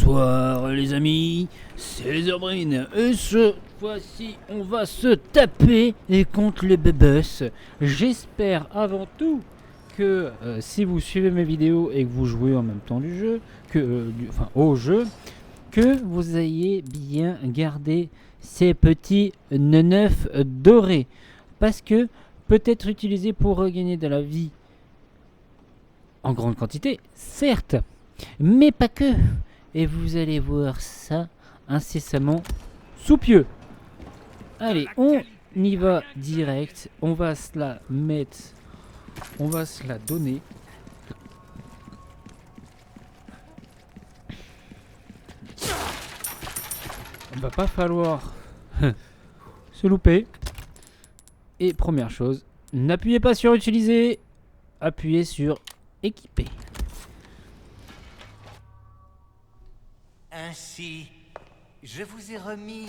Bonsoir les amis, c'est les Herbrines et cette fois-ci on va se taper contre les bébés. J'espère avant tout que si vous suivez mes vidéos et que vous jouez en même temps du jeu, au jeu, que vous ayez bien gardé ces petits neufs dorés. Parce que peut-être utilisés pour regagner de la vie en grande quantité, certes, mais pas que. Et vous allez voir ça incessamment sous pieux. Allez, on y va direct. On va se la mettre. On va se la donner. Il va pas falloir se louper. Et première chose, n'appuyez pas sur utiliser. Appuyez sur équiper. Ainsi, je vous ai remis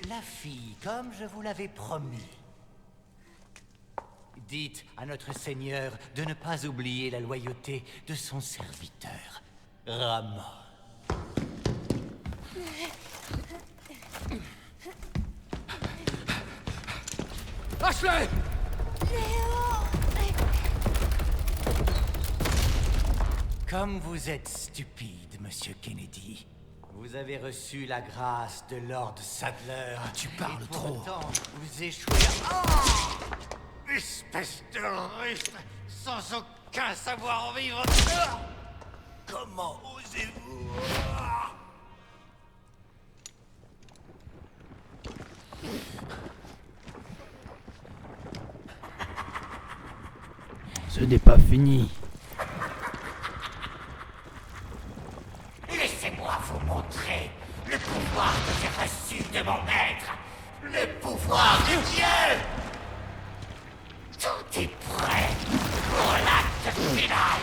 la fille, comme je vous l'avais promis. Dites à notre Seigneur de ne pas oublier la loyauté de son serviteur, Ramon. Lâche-les! Comme vous êtes stupide, Monsieur Kennedy, vous avez reçu la grâce de Lord Sadler. Tu parles et trop. pourtant, vous échouez. Oh, espèce de russe, sans aucun savoir-vivre. Comment osez-vous? Ce n'est pas fini. Laissez-moi vous montrer le pouvoir que j'ai reçu de mon maître, le pouvoir de Dieu. Tout est prêt pour l'acte final.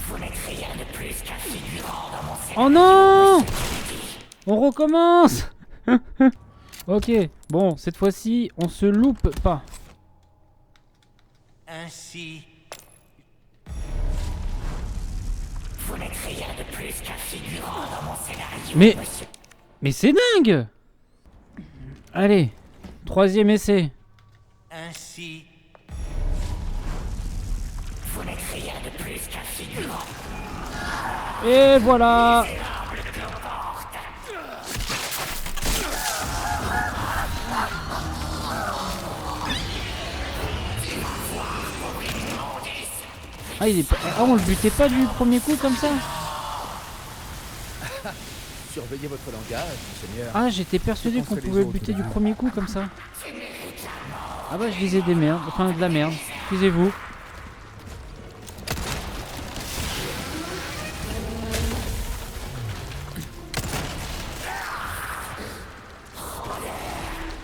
Vous n'êtes rien de plus qu'un figurant dans mon scénario. Oh non! On recommence. Ok, bon, cette fois-ci, on se loupe pas. Ainsi, vous n'êtes rien de plus qu'un figurant dans mon scénario. Mais c'est dingue! Allez, troisième essai. Ainsi, vous n'êtes rien de plus qu'un figurant. Et voilà! Ah, on le butait pas du premier coup comme ça? Surveillez votre langage, monseigneur. Ah, j'étais persuadé qu'on pouvait le buter du premier coup comme ça. Ah bah je disais des merdes, enfin de la merde. Excusez-vous.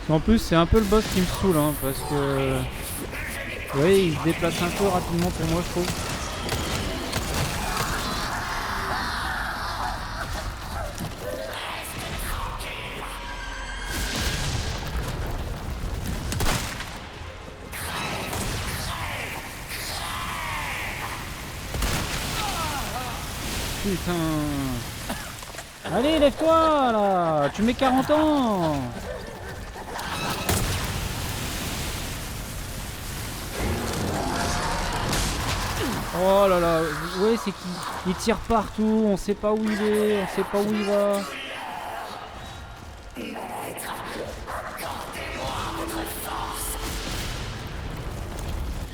En plus c'est un peu le boss qui me saoule hein, parce que... Oui, il se déplace un peu rapidement pour moi je trouve. Putain. Allez, lève-toi là. Tu mets 40 ans. Oh là là. Ouais, c'est qu'il tire partout. On sait pas où il est. On sait pas où il va.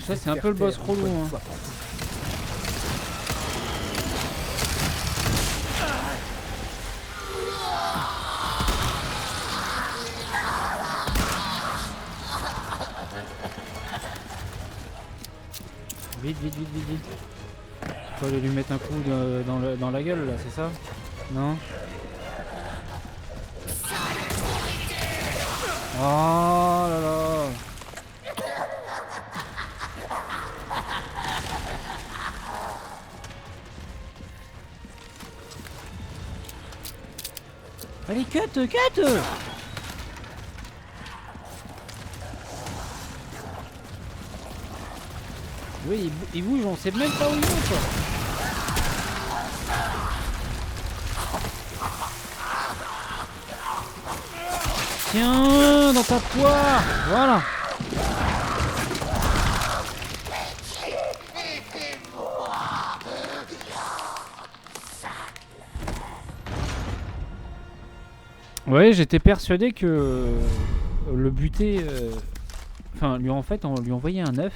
Ça, c'est un peu le boss relou. Hein. Vite, vite, vite, vite, vite. Faut aller lui mettre un coup dans la gueule là, c'est ça? Non? Oh là là! Allez, cut! Oui, il bouge, on sait même pas où il est quoi. Tiens, dans ta poire. Voilà. Ouais, j'étais persuadé que le buter, enfin, lui en fait, on lui envoyait un œuf,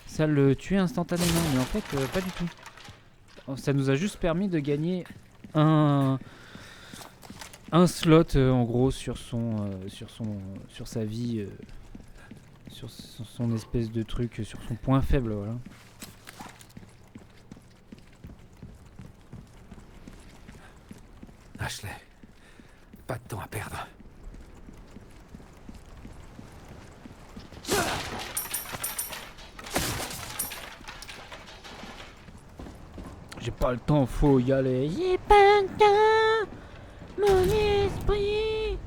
ça le tuait instantanément, mais en fait, pas du tout. Ça nous a juste permis de gagner un slot en gros sur sa vie, sur son espèce de truc, sur son point faible, voilà. Ashley, pas de temps à perdre. J'ai pas le temps, faut y aller. J'ai pas le temps, mon esprit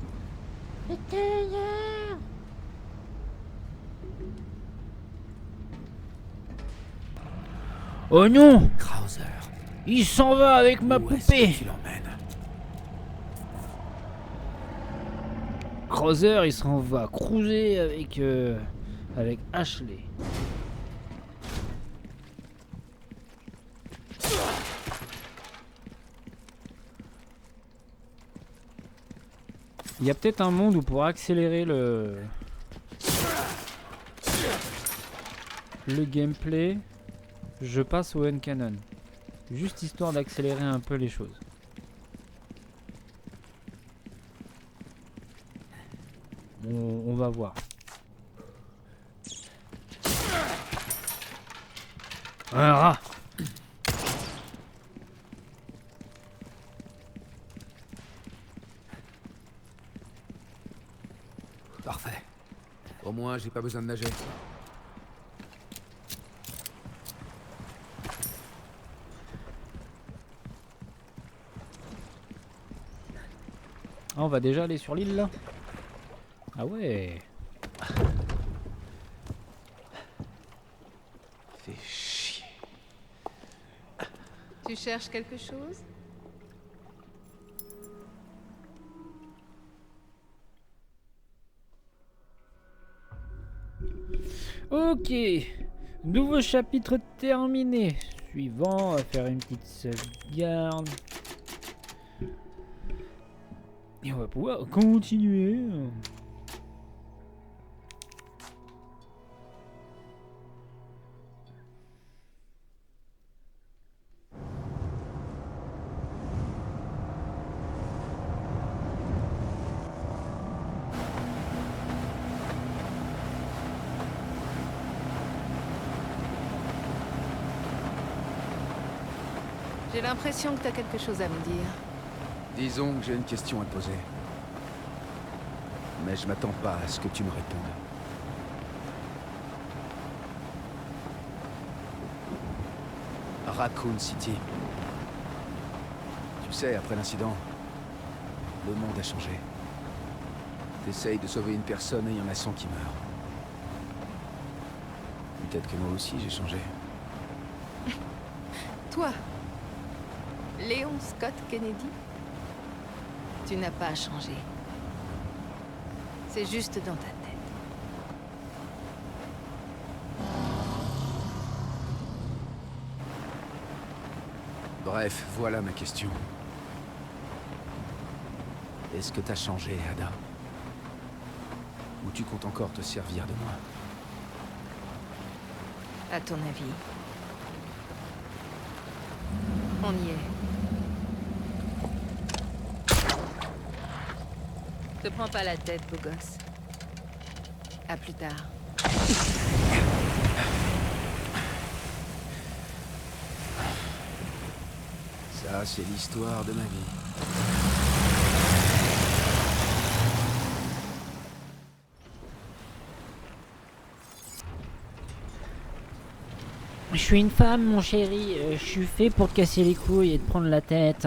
est ailleurs. Oh non, Krauser, il s'en va avec ma où est-ce poupée. que tu l'emmènes? Krauser, il s'en va cruiser avec Ashley. Il y a peut-être un monde où pour accélérer le gameplay, je passe au N-Cannon. Juste histoire d'accélérer un peu les choses. On va voir. Un rat. Parfait. Au moins, j'ai pas besoin de nager. Ah, on va déjà aller sur l'île là. Ah ouais. Fais chier. Tu cherches quelque chose? Ok. Nouveau chapitre terminé. Suivant, on va faire une petite sauvegarde. Et on va pouvoir continuer. J'ai l'impression que t'as quelque chose à me dire. Disons que j'ai une question à te poser. Mais je m'attends pas à ce que tu me répondes. Raccoon City. Tu sais, après l'incident, le monde a changé. T'essayes de sauver une personne et il y en a 100 qui meurent. Peut-être que moi aussi j'ai changé. Toi, Léon Scott Kennedy, tu n'as pas changé. C'est juste dans ta tête. Bref, voilà ma question. Est-ce que t'as changé, Ada? Ou tu comptes encore te servir de moi? À ton avis? On y est. Te prends pas la tête, beau gosse. À plus tard. Ça, c'est l'histoire de ma vie. Je suis une femme, mon chéri. Je suis fait pour te casser les couilles et te prendre la tête.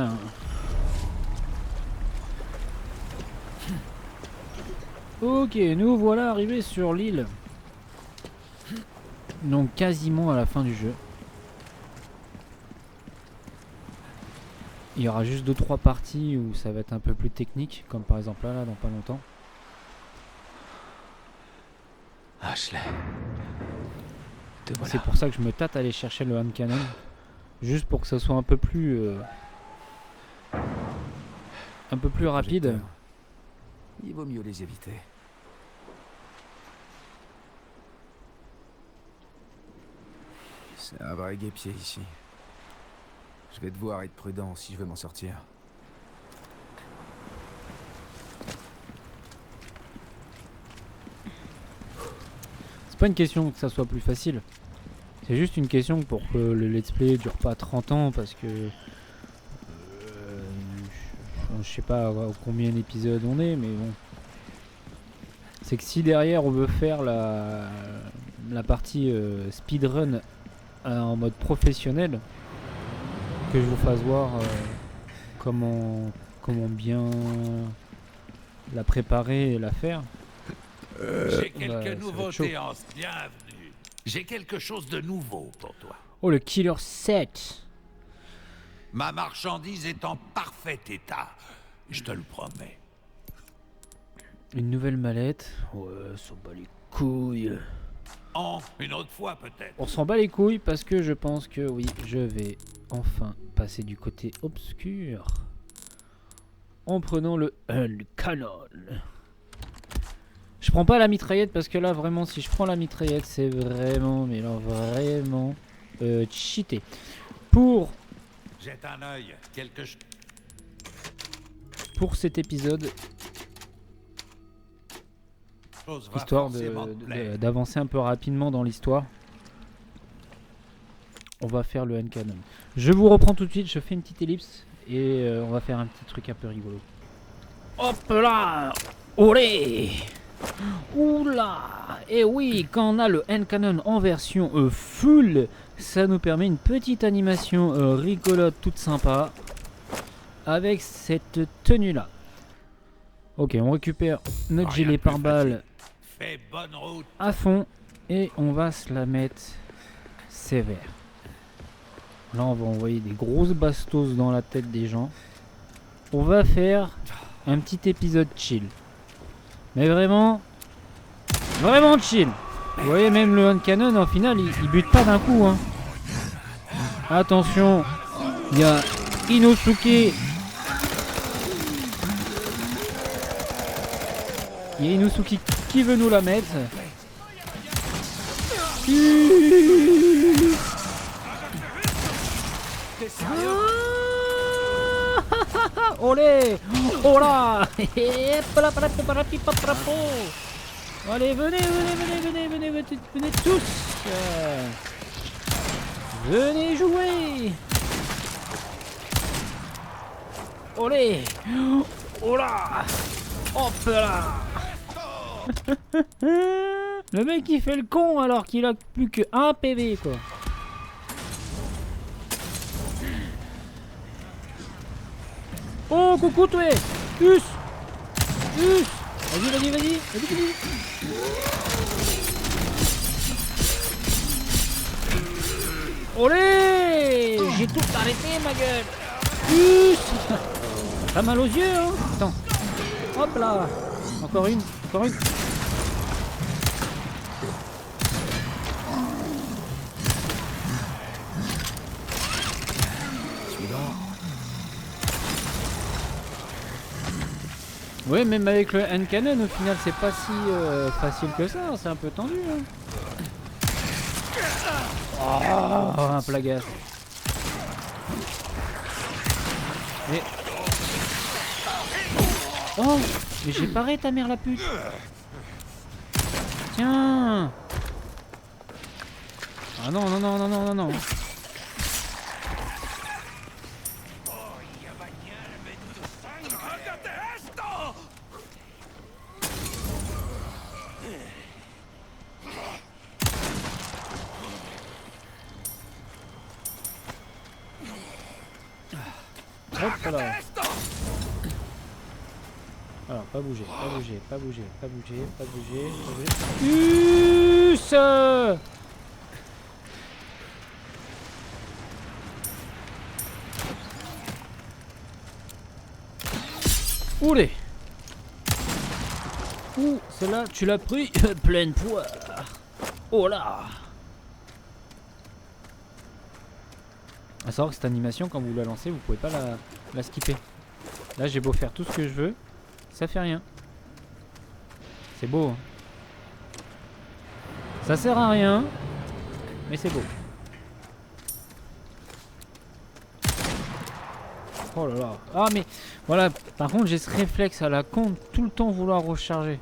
Ok, nous voilà arrivés sur l'île. Donc quasiment à la fin du jeu. Il y aura juste 2-3 parties où ça va être un peu plus technique, comme par exemple là, dans pas longtemps. Ashley. Te voilà. C'est pour ça que je me tâte à aller chercher le hand cannon. Juste pour que ça soit un peu plus rapide. Projecteurs. Il vaut mieux les éviter. C'est un vrai guêpier ici. Je vais devoir être prudent si je veux m'en sortir. C'est pas une question que ça soit plus facile. C'est juste une question pour que le let's play dure pas 30 ans parce que je sais pas à combien d'épisodes on est, mais bon. C'est que si derrière on veut faire la partie speedrun en mode professionnel, que je vous fasse voir comment bien la préparer et la faire. J'ai bah, quelques ça va être nouveautés en bienvenue. J'ai quelque chose de nouveau pour toi. Oh, le Killer 7. Ma marchandise est en parfait état. Je te le promets. Une nouvelle mallette. Ouais, s'en bat les couilles. Une autre fois peut-être. On s'en bat les couilles parce que je pense que oui, je vais enfin passer du côté obscur en prenant le canon. Je prends pas la mitraillette parce que là vraiment si je prends la mitraillette c'est vraiment mais là vraiment cheaté. Jette un œil. Pour cet épisode, histoire d'avancer un peu rapidement dans l'histoire, on va faire le hand cannon. Je vous reprends tout de suite, je fais une petite ellipse et on va faire un petit truc un peu rigolo. Hop là, olé. Oula. Et oui, quand on a le hand cannon en version full, ça nous permet une petite animation rigolote toute sympa avec cette tenue là. Ok, on récupère notre gilet pare-balles à fond et on va se la mettre sévère. Là on va envoyer des grosses bastos dans la tête des gens. On va faire un petit épisode chill. Mais vraiment chill. Vous voyez même le hand cannon en final il bute pas d'un coup hein. Attention, il y a Inosuke. Il y a Inosuke qui veut nous la mettre. Olé. Oh là. Allez, venez tous. Venez jouer. Olé. Oh là. Hop là. Le mec il fait le con alors qu'il a plus que 1 PV quoi. Oh coucou toi. Us. Vas-y. Olé. J'ai tout arrêté ma gueule. Us. T'as mal aux yeux hein. Attends. Hop là. Encore une. Ouais, même avec le hand cannon, au final, c'est pas si facile que ça. C'est un peu tendu. Hein. Oh, un plagasse. Mais... Oh, mais j'ai paré ta mère la pute. Tiens. Ah non. Hop là. Alors, pas bouger. Oulé. Ouh, celle-là, tu l'as pris pleine poire. Oh là. À savoir que cette animation, quand vous la lancez, vous pouvez pas la skipper. Là, j'ai beau faire tout ce que je veux, ça fait rien. C'est beau. Hein. Ça sert à rien, mais c'est beau. Oh là là. Ah mais voilà, par contre j'ai ce réflexe à la con, tout le temps vouloir recharger.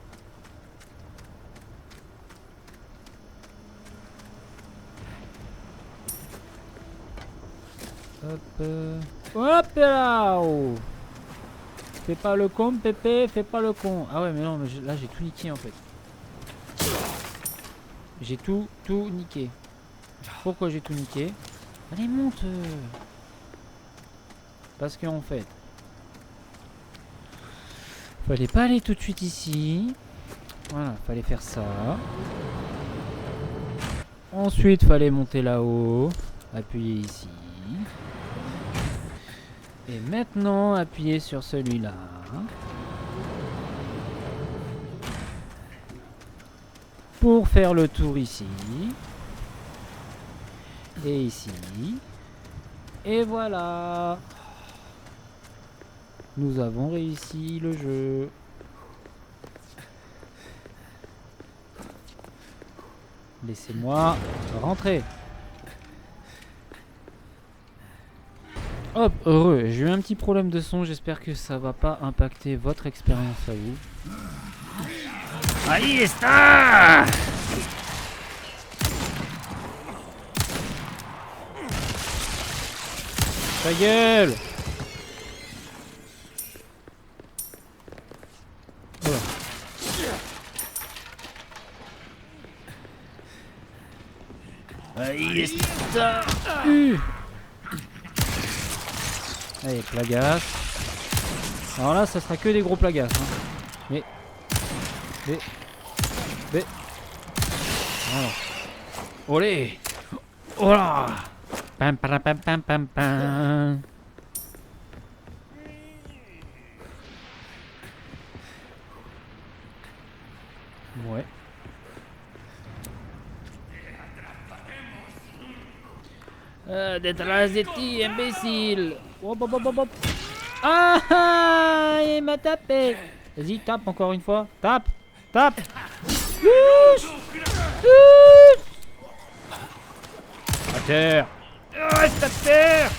Hop. Hop là. Oh. Fais pas le con, Pépé, fais pas le con. Ah ouais mais non, mais là j'ai tout niqué en fait. J'ai tout niqué. Pourquoi j'ai tout niqué? Allez monte. Parce qu'en fait, fallait pas aller tout de suite ici. Voilà, fallait faire ça. Ensuite, fallait monter là-haut. Appuyer ici. Et maintenant, appuyer sur celui-là. Pour faire le tour ici. Et ici. Et voilà. Nous avons réussi le jeu. Laissez-moi rentrer. Hop, heureux. J'ai eu un petit problème de son. J'espère que ça va pas impacter votre expérience à vous. Ahí está! Ta gueule! Voilà. Ahí está! Allez, plagas. Alors là, ça sera que des gros plagas. Hein. Mais. Voilà. Olé! Oh là! Pam pam pam pam pam pam. Ouais. Detrás de ti, imbécile! Hop, hop, hop, hop, hop. Ah! Il m'a tapé! Vas-y, tape encore une fois. Tape! Tape! À terre! Reste à terre!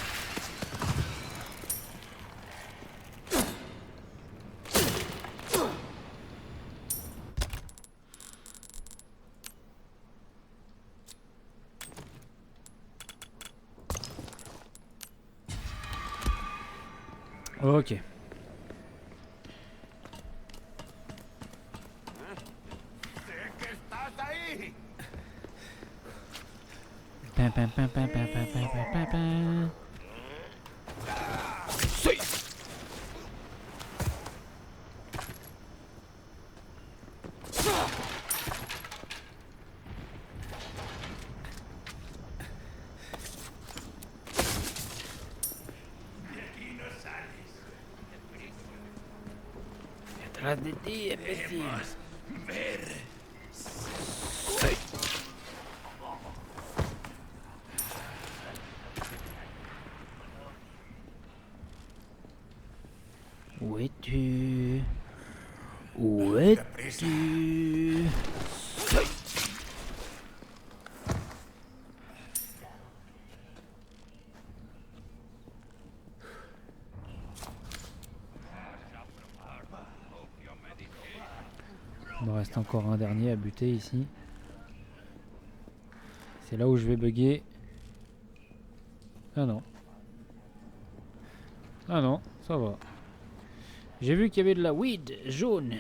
Ok. Pam, pam, pam, pam, pam, pam, pam, pam, pam, pam. Detrás de ti, imbécile. Où es-tu? Où es-tu? Il me reste encore un dernier à buter ici. C'est là où je vais bugger. Ah non. Ah non, ça va. J'ai vu qu'il y avait de la weed jaune.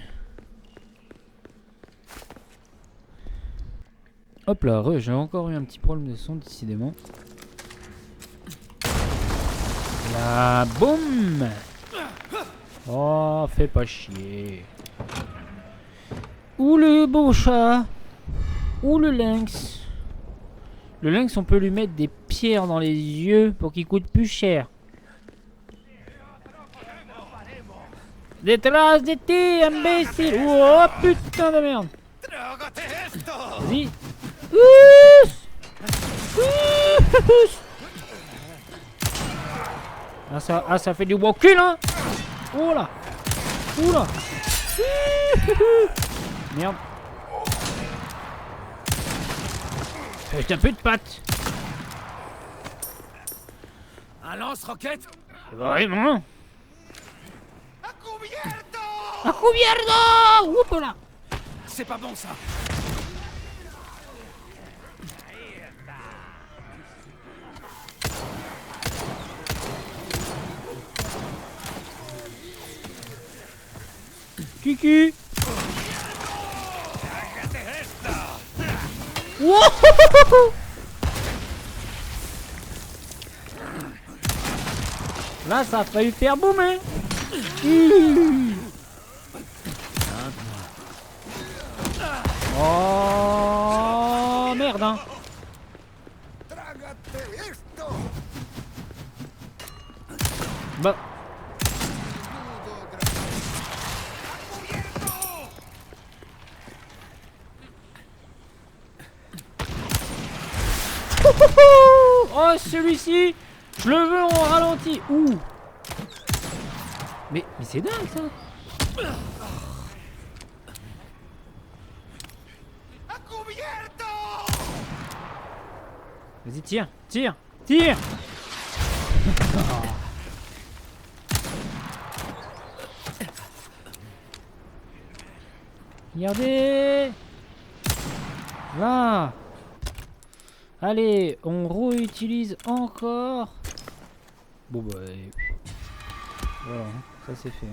Hop là, j'ai encore eu un petit problème de son décidément. La boum. Oh, fais pas chier. Où le beau chat? Où le lynx? Le lynx, on peut lui mettre des pierres dans les yeux pour qu'il coûte plus cher. Détrace de ti, imbécile. Oh putain de merde. Vas-y. Ouss. Ouss. Ça fait du bon cul, hein. Oh là. Oula. Merde. T'as plus de pattes. Un lance-roquette? Vraiment. À cubierto! A cubierto. Oups là. C'est pas bon ça. Kiki. Wow. Là, ça a failli faire boum, hein. Oh merde, hein. Bah. Oh, celui-ci, je le veux en ralenti. Ouh. Mais c'est dingue ça. Vas-y, tire, tire, tire. Regardez. Là. Allez, on réutilise encore. Bon bah... Voilà, ça c'est fait.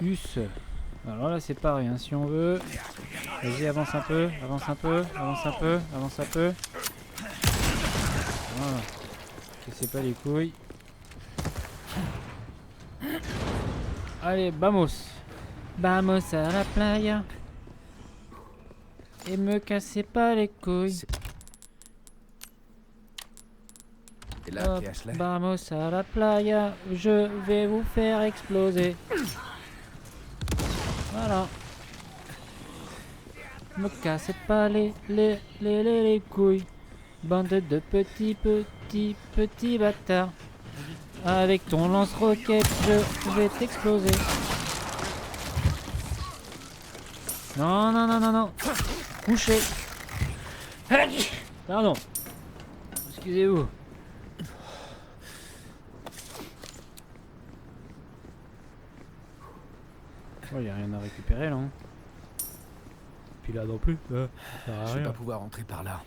Us. Alors là c'est pareil, hein, si on veut. Vas-y, avance un peu, avance un peu, avance un peu, avance un peu. Voilà. Cassez pas les couilles. Allez, vamos. Vamos à la playa. Et me cassez pas les couilles. Et là, Hop, t'es Ashley. vamos à la playa. Je vais vous faire exploser. Voilà. Me cassez pas les couilles. Bande de petits bâtards. Avec ton lance-roquette, je vais t'exploser. Non, non, non, non, non. Couché. Pardon. Excusez-vous. Il n'y a rien à récupérer là. Hein. Puis là non plus. Ça sert à Je vais rien. pas pouvoir entrer par là.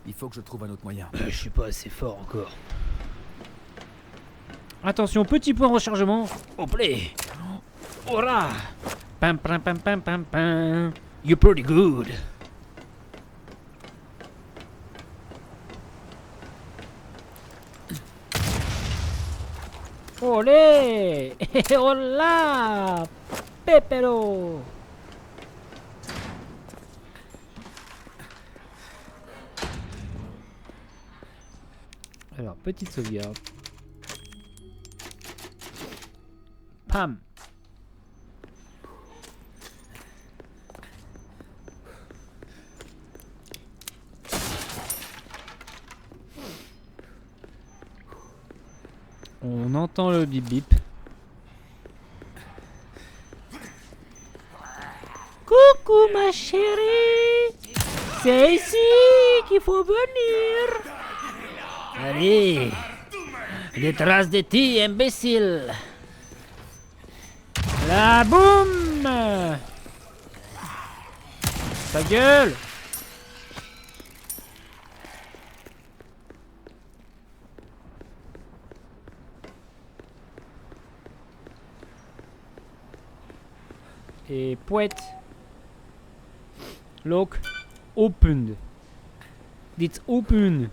Il faut que je trouve un autre moyen. Je suis pas assez fort encore. Attention, petit point rechargement. Oh play. Ora. Pam pam pam pam pam pam. You're pretty good. Olé. Hola. Pepero. Alors, petite sauvegarde. Pam. On entend le bip bip. Coucou ma chérie. C'est ici qu'il faut venir. Allez. Détrace de ti, imbécile. La boum. Ta gueule. Et poète. Lock opened. It's open.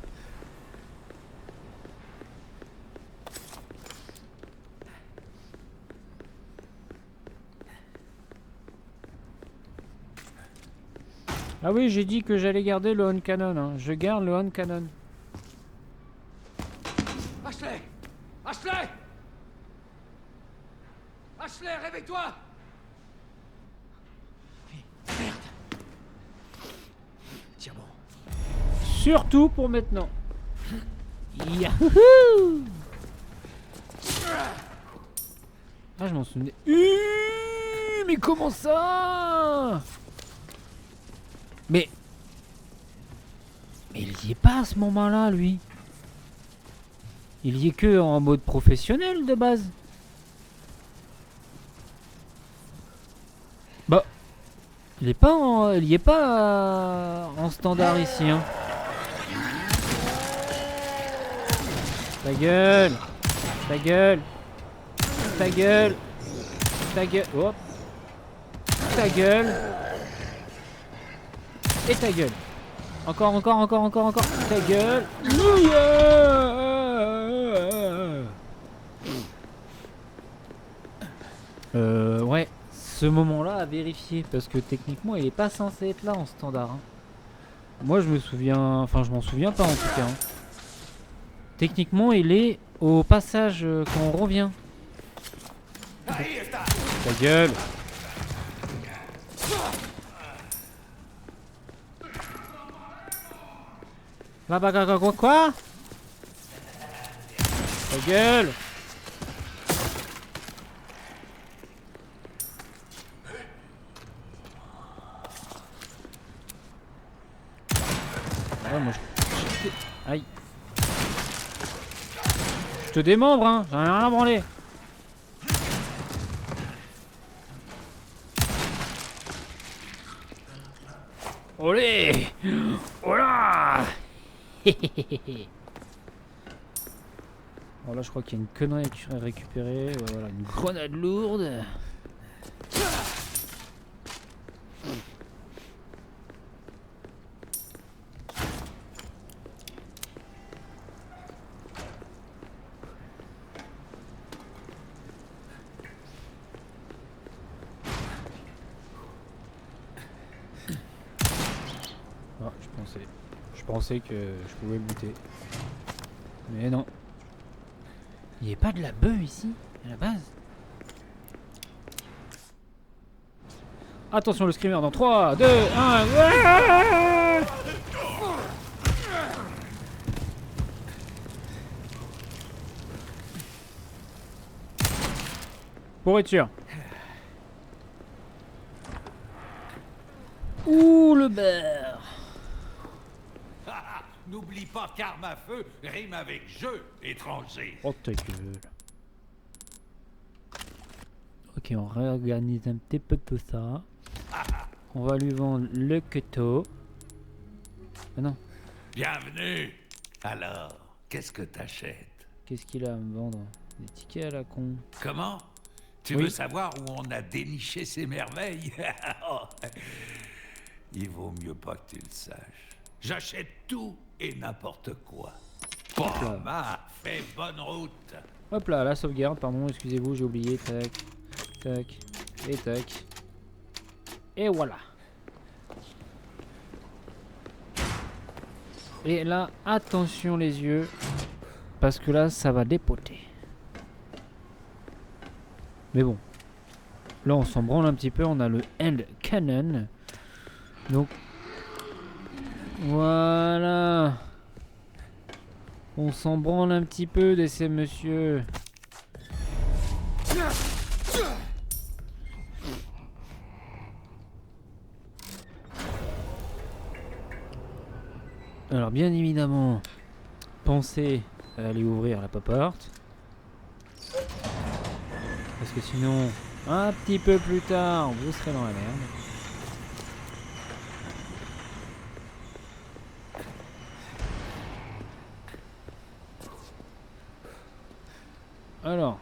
Ah oui, j'ai dit que j'allais garder le on cannon. Hein. Je garde le on cannon. Ashley! Wesley, réveille-toi! Merde! Tiens bon. Surtout pour maintenant. Yahoo! Ah, je m'en souvenais. Mais comment ça? Mais il y est pas à ce moment-là, lui. Il y est que en mode professionnel de base. Bah, il y est pas en standard ici, hein. Ta gueule, ta gueule, ta gueule, ta gueule, hop, ta gueule et ta gueule. Encore, ta gueule. Ouais, ce moment-là à vérifier parce que techniquement il est pas censé être là en standard. Hein. Moi je me souviens, enfin je m'en souviens pas en tout cas. Hein. Techniquement il est au passage quand on revient. Ta gueule. Là-bas, quoi? Ta gueule. Ouais, moi je... Aïe. Je te démembre, hein. J'en ai rien à branler. Olé. Voilà. Alors là je crois qu'il y a une connerie à récupérer. Ouais, voilà, une grenade lourde. Ah, je pensais que je pouvais buter. Mais non. Il n'y a pas de la bœuf ici, à la base. Attention le screamer dans 3, 2, 1. Ouais, pour être sûr. Ouh le beurre. N'oublie pas qu'arme à feu rime avec jeu, étranger. Oh ta gueule. Ok, on réorganise un petit peu tout ça. On va lui vendre le couteau. Ah non, Bienvenue. Alors, qu'est-ce que t'achètes? qu'est-ce qu'il a à me vendre? Des tickets à la con. Comment? Tu Oui. veux savoir où on a déniché ces merveilles? Il vaut mieux pas que tu le saches. J'achète tout et n'importe quoi. là. Bon, fais bonne route. Hop là, la sauvegarde, pardon, excusez-vous, j'ai oublié. Tac, tac, et tac. Et voilà. Et là, attention les yeux, parce que là, ça va dépoter. Mais bon, là, on s'en branle un petit peu, on a le hand cannon. Donc, voilà. On s'en branle un petit peu de ces messieurs. Alors bien évidemment, pensez à aller ouvrir la porte. Parce que sinon, un petit peu plus tard, vous serez dans la merde. Alors.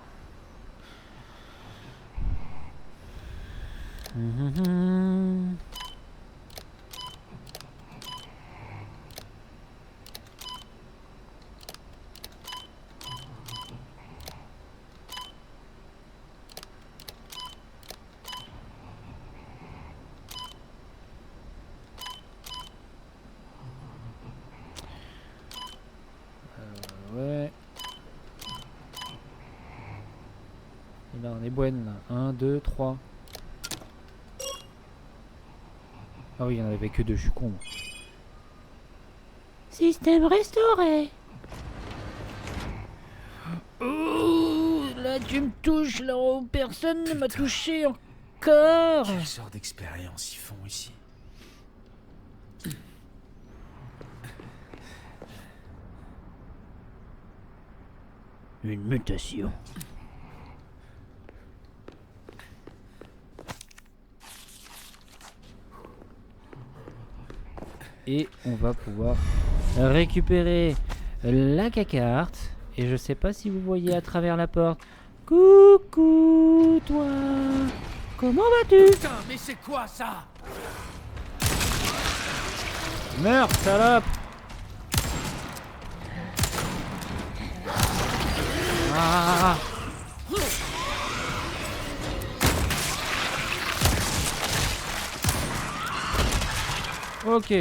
Ouais. Et là des bonnes là. 1, 2, 3. Ah oui, il n'y en avait que 2, je suis con. Moi. Système restauré. Oh, là tu me touches, là où personne ne m'a touché encore. Quelle sorte d'expérience ils font ici? Une mutation. Et on va pouvoir récupérer la carte. Et je sais pas si vous voyez à travers la porte. Coucou toi. Comment vas-tu? Putain, mais c'est quoi ça? Meurs, salope. Ah. Ok.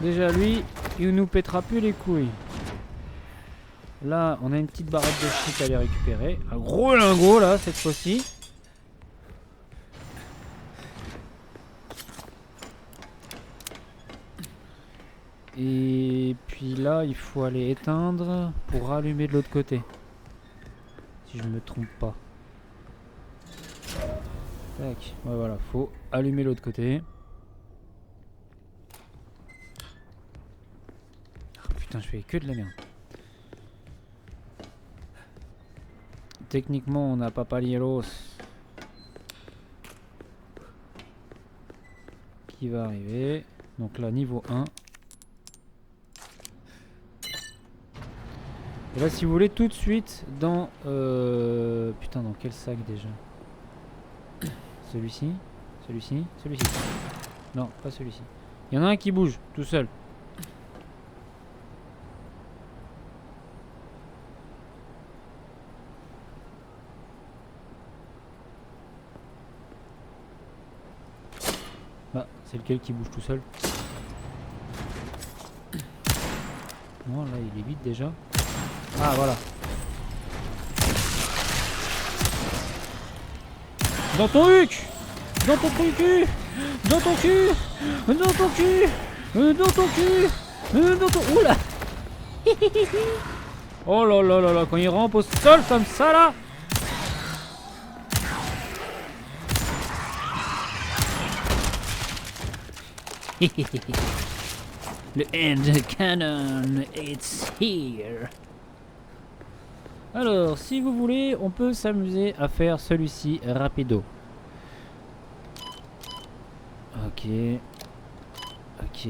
Déjà lui, il nous pètera plus les couilles. Là, on a une petite barrette de shit à aller récupérer. Un gros lingot là, cette fois-ci. Et puis là, il faut aller éteindre pour rallumer de l'autre côté. Si je me trompe pas. Tac, ouais voilà, faut allumer l'autre côté. Oh, putain, je fais que de la merde. Techniquement, on n'a pas Palieros qui va arriver. Donc là, niveau 1. Et là, si vous voulez, tout de suite dans... Putain, dans quel sac déjà? Celui-ci? Celui-ci? Celui-ci? Non, pas celui-ci. Il y en a un qui bouge, tout seul. Bah, c'est lequel qui bouge tout seul? Non, là, il est vide déjà. Ah, voilà. Dans ton huc! Dans ton cul! Dans ton cul! Dans ton cul! Dans ton cul! Dans ton... Oula! Oh là là là là, quand il rampe au sol comme ça là! Le end cannon, it's here! Alors, si vous voulez, on peut s'amuser à faire celui-ci rapido. Ok. Ok.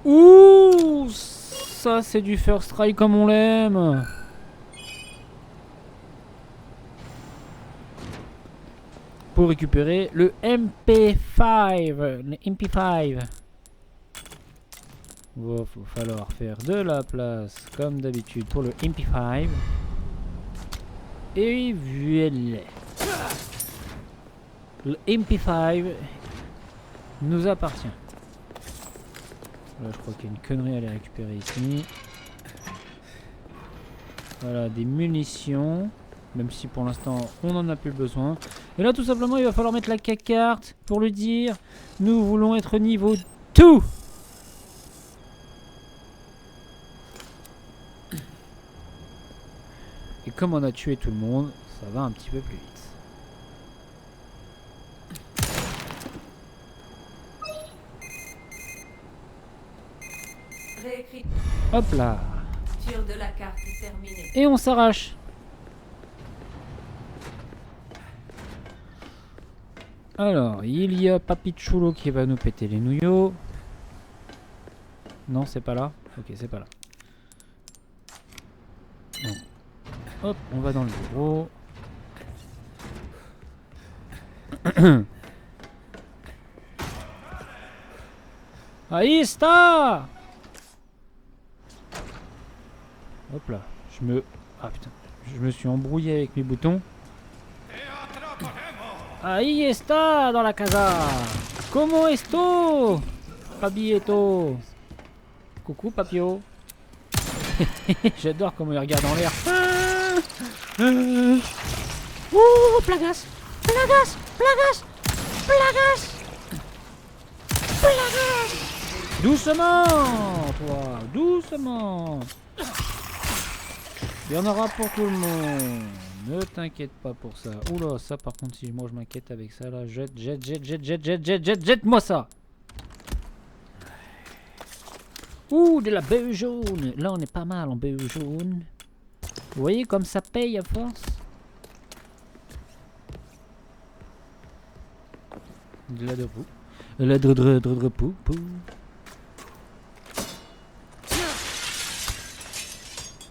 Ouh, ça c'est du first try comme on l'aime. Pour récupérer le MP5. Le MP5. Il va falloir faire de la place comme d'habitude pour le MP5. Et voilà. Le MP5 nous appartient. Là je crois qu'il y a une connerie à aller récupérer ici. Voilà, des munitions. Même si pour l'instant on n'en a plus besoin. Et là tout simplement il va falloir mettre la carte pour le dire. Nous voulons être niveau 2. Et comme on a tué tout le monde, ça va un petit peu plus vite. Hop là. De la carte terminée. Et on s'arrache. Alors, il y a Papichulo qui va nous péter les nouillots. Non, c'est pas là. Ok, c'est pas là. Donc, hop, on va dans le bureau. Ahí está. Hop là, je me... Ah putain, Je me suis embrouillé avec mes boutons. Ahí está dans la casa. Comment esto? Papieto. Coucou Papio. J'adore comment il regarde en l'air. Ouh, Plagas. Plagas. Plagas. Plagas. Plagas. Doucement, toi. Doucement. Il y en aura pour tout le monde. Ne t'inquiète pas pour ça. Oula, ça par contre, si moi je m'inquiète avec ça là, jette-moi ça. Ouh, de la BE jaune. Là, on est pas mal en BE jaune. Vous voyez comme ça paye à force. De la debout. La pou.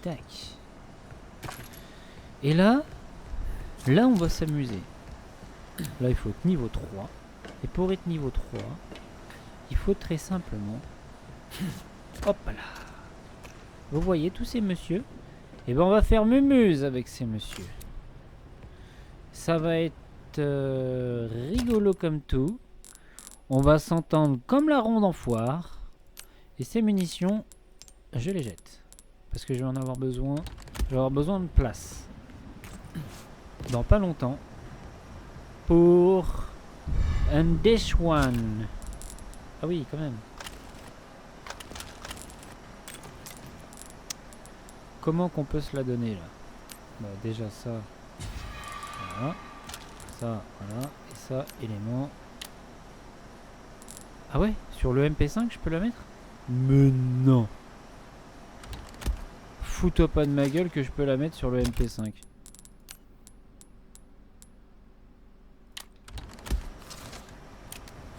Tac. Et là, on va s'amuser. Là, il faut être niveau 3. Et pour être niveau 3, il faut très simplement... Hop là. Vous voyez tous ces messieurs? Et ben on va faire mumuse avec ces messieurs. Ça va être rigolo comme tout. On va s'entendre comme la ronde en foire. Et ces munitions, je les jette. Parce que je vais en avoir besoin. Je vais avoir besoin de place. Dans pas longtemps. Pour un Dish One. Ah oui, quand même. Comment qu'on peut se la donner là? Bah, déjà ça. Voilà. Ça, voilà. Et ça, élément. Ah ouais? Sur le MP5 je peux la mettre? Mais non! Fous-toi pas de ma gueule que je peux la mettre sur le MP5.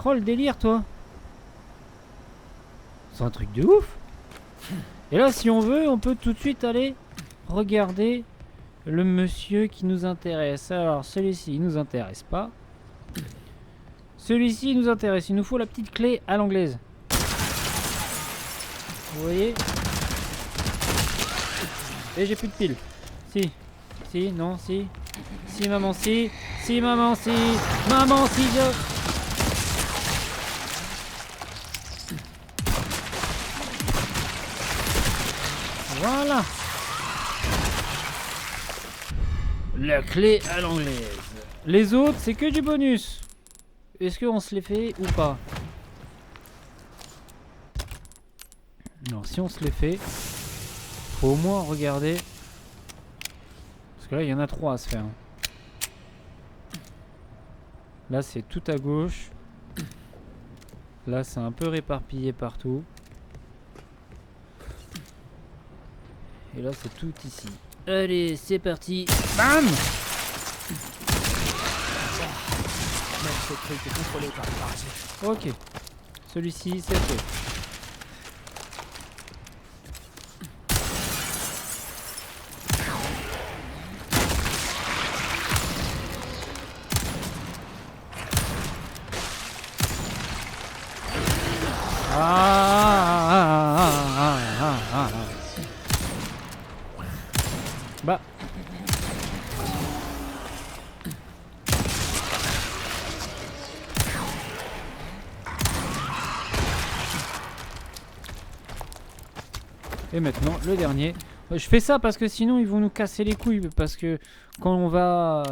Oh le délire toi! C'est un truc de ouf! Et là si on veut, on peut tout de suite aller regarder le monsieur qui nous intéresse. Alors celui-ci il nous intéresse pas. Celui-ci il nous intéresse. Il nous faut la petite clé à l'anglaise. Vous voyez? Et j'ai plus de piles. Si. Si, non, si. Si maman, si. Si maman, si. Maman, si je... Voilà. La clé à l'anglaise. Les autres, c'est que du bonus. Est-ce qu'on se les fait ou pas? Non, si on se les fait, faut au moins regarder. Parce que là, il y en a 3 à se faire. Là, c'est tout à gauche. Là, c'est un peu réparpillé partout. Et là, c'est tout ici. Allez, c'est parti. Bam! Ok. Celui-ci, c'est fait. Bah. Et maintenant, le dernier. Je fais ça parce que sinon ils vont nous casser les couilles. Parce que quand on va...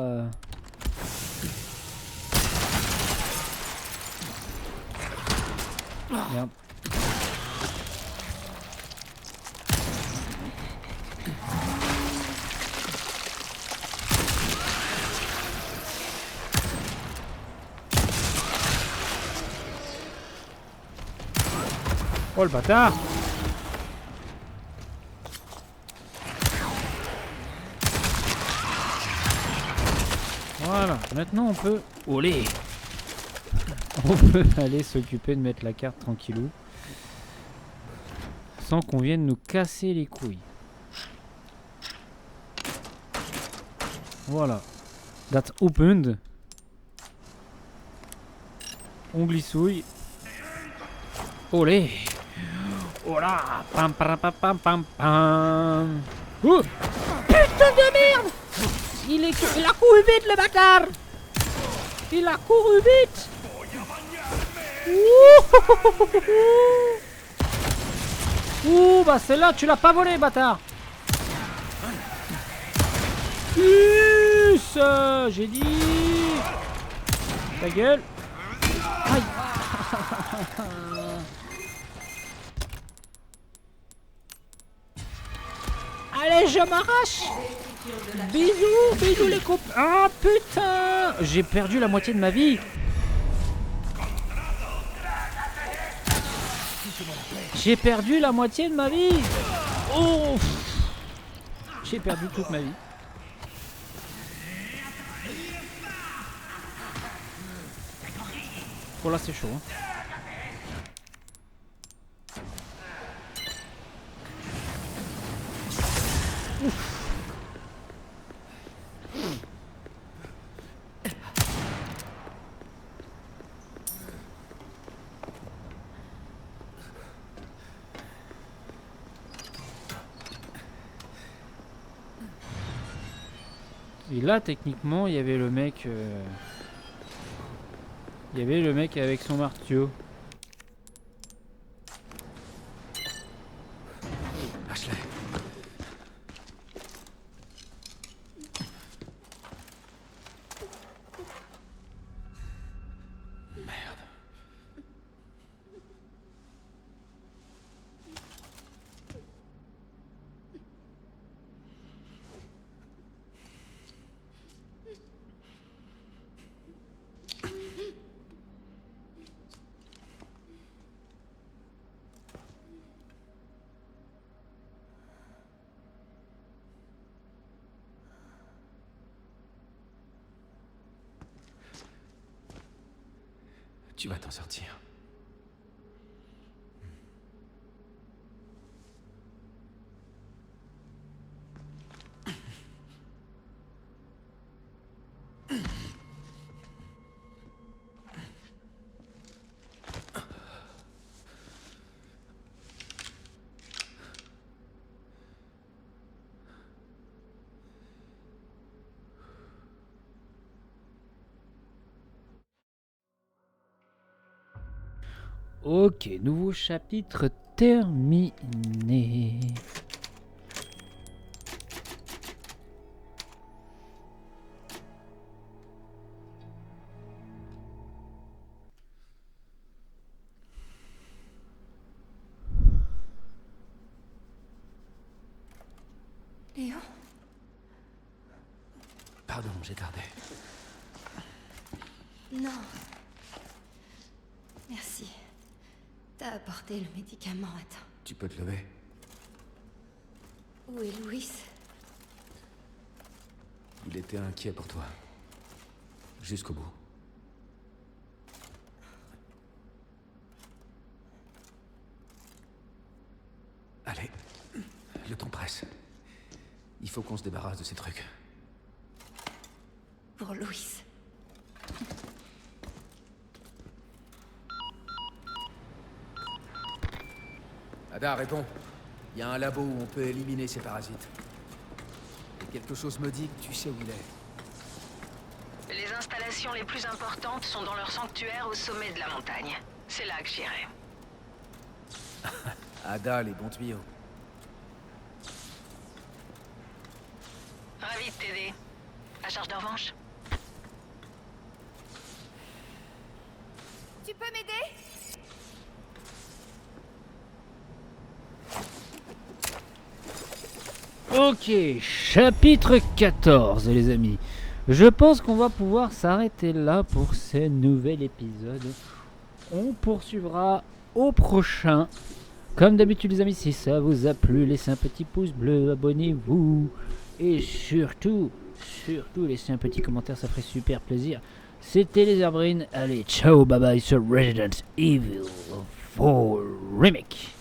Merde. Oh le bâtard! Voilà, maintenant on peut... Olé! On peut aller s'occuper de mettre la carte tranquillou. Sans qu'on vienne nous casser les couilles. Voilà. That's opened. On glissouille. Olé! Oh là! Pam pam pam pam pam pam! Ouh! Putain! putain de merde! Il a couru vite, le bâtard! Il a couru vite! Ouh, bah celle-là, tu l'as pas volé, bâtard! Plus, j'ai dit. Ta gueule. Aïe. Allez, je m'arrache. Bisous, bisous les copains. Ah putain, j'ai perdu la moitié de ma vie. J'ai perdu la moitié de ma vie. Oh, j'ai perdu toute ma vie. Bon là c'est chaud. Hein. Et là techniquement il y avait le mec. Il y avait le mec avec son marteau. Ashley. Merde. Tu vas t'en sortir. Ok, nouveau chapitre terminé. Léon, Pardon, j'ai tardé. non. Merci. T'as apporté le médicament à temps. Tu peux te lever. Où est Louis? Il était inquiet pour toi. Jusqu'au bout. Allez, le temps presse. Il faut qu'on se débarrasse de ces trucs. Pour Louis. Ada, réponds. Il y a un labo où on peut éliminer ces parasites. Et quelque chose me dit que tu sais où il est. Les installations les plus importantes sont dans leur sanctuaire au sommet de la montagne. C'est là que j'irai. Ada, les bons tuyaux. Ravi de t'aider. À charge de revanche. Tu peux m'aider? Ok, chapitre 14 les amis. Je pense qu'on va pouvoir s'arrêter là pour ce nouvel épisode. On poursuivra au prochain. Comme d'habitude les amis, si ça vous a plu, laissez un petit pouce bleu, abonnez-vous. Et surtout, laissez un petit commentaire, ça ferait super plaisir. C'était les Herbrines, allez ciao, bye bye sur Resident Evil 4 Remake.